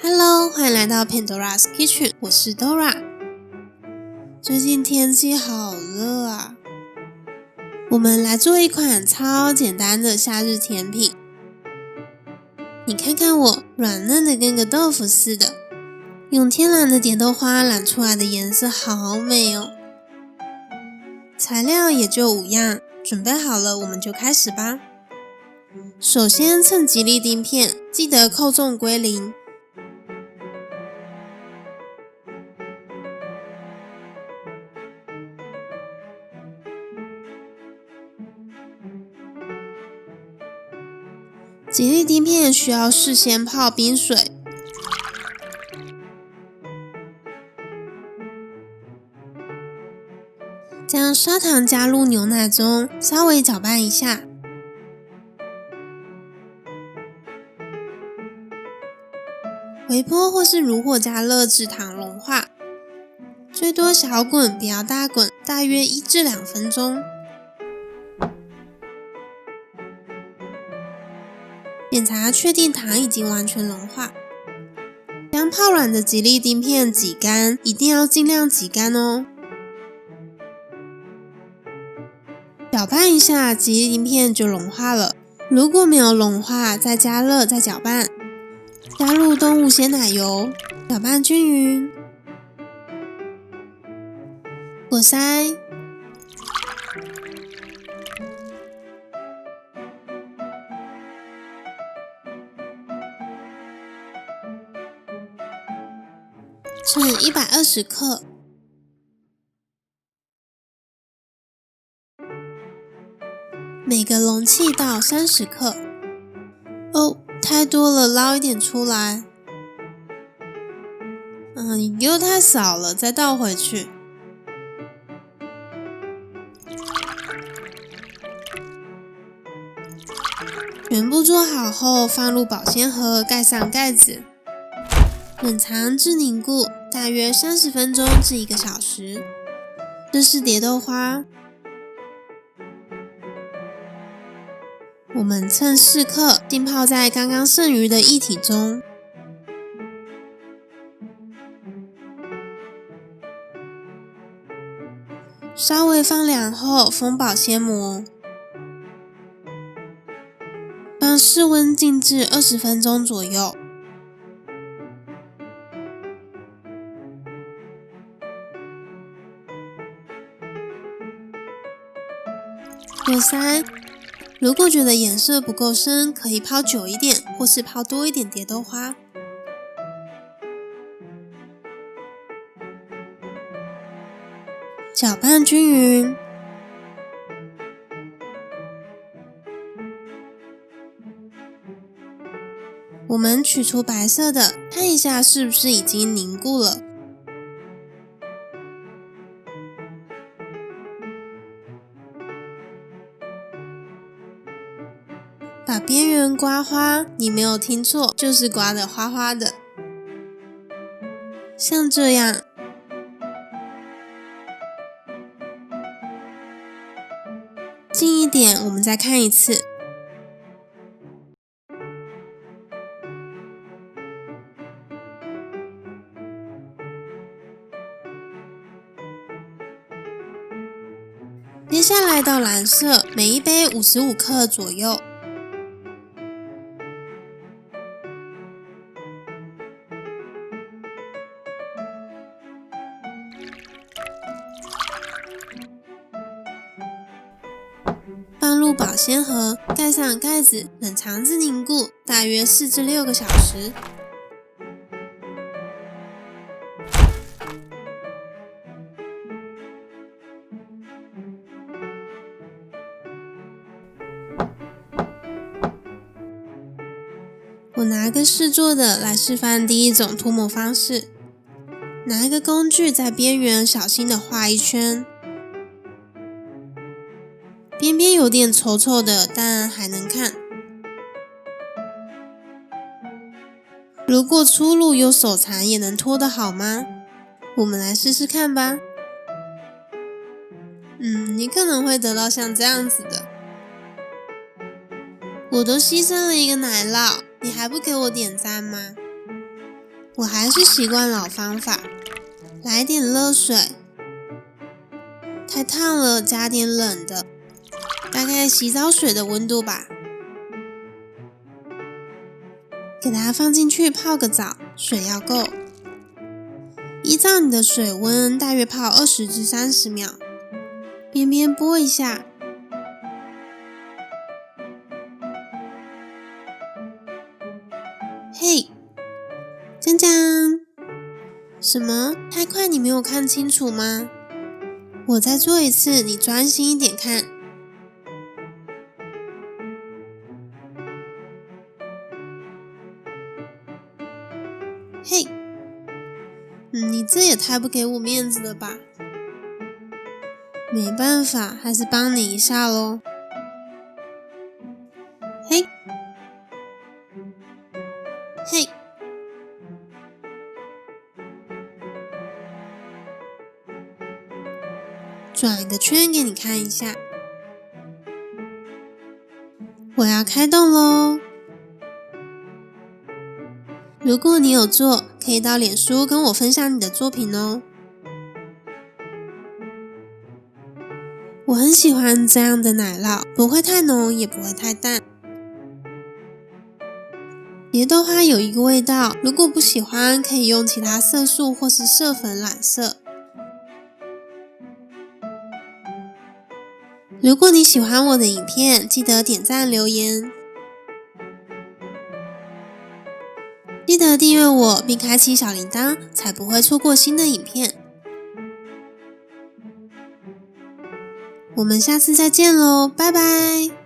Hello， 欢迎来到 Pandora's Kitchen， 我是 Dora。最近天气好热啊，我们来做一款超简单的夏日甜品。你看看我，软嫩的跟个豆腐似的，用天然的蝶豆花染出来的颜色好美哦。材料也就5样，准备好了我们就开始吧。首先称吉利丁片，记得扣重归零。吉利丁片需要事先泡冰水，将砂糖加入牛奶中，稍微搅拌一下。微波或是如火加热至糖融化，最多小滚不要大滚，大约1至2分钟。检查确定糖已经完全融化，将泡软的吉利丁片挤干，一定要尽量挤干哦。搅拌一下，吉利丁片就融化了。如果没有融化，再加热再搅拌。加入动物鲜奶油，搅拌均匀。果筛。称120克。每个容器倒30克。哦，太多了，捞一点出来。又太少了，再倒回去。全部做好后，放入保鲜盒，盖上盖子。冷藏至凝固，大约30分钟至1个小时。这是蝶豆花，我们称4克，浸泡在刚刚剩余的液体中。稍微放凉后，封保鲜膜，帮室温静置20分钟左右。果筛，如果觉得颜色不够深，可以泡久一点，或是泡多一点蝶豆花。搅拌均匀。我们取出白色的，看一下是不是已经凝固了。把边缘刮花，你没有听错，就是刮得花花的，像这样。近一点，我们再看一次。接下来到蓝色，每一杯55克左右。放入保鲜盒，盖上盖子，冷藏至凝固，大约4至6个小时。我拿个试做的来示范第一种涂抹方式，拿一个工具在边缘小心的画一圈。边边有点稠稠的，但还能看。如果粗鲁有手残也能拖得好吗？我们来试试看吧。你可能会得到像这样子的。我都牺牲了一个奶酪，你还不给我点赞吗？我还是习惯老方法，来点热水，太烫了加点冷的，大概洗澡水的温度吧。给它放进去泡个澡，水要够。依照你的水温，大约泡20至30秒，边边拨一下。嘿，江江，什么？太快你没有看清楚吗？我再做一次，你专心一点看。嘿，你这也太不给我面子了吧？没办法，还是帮你一下咯。嘿，嘿，转一个圈给你看一下。我要开动咯。如果你有做，可以到脸书跟我分享你的作品哦。我很喜欢这样的奶酪，不会太浓，也不会太淡。蝶豆花有一个味道，如果不喜欢，可以用其他色素或是色粉染色。如果你喜欢我的影片，记得点赞留言。记得订阅我并开启小铃铛，才不会错过新的影片。我们下次再见咯，拜拜。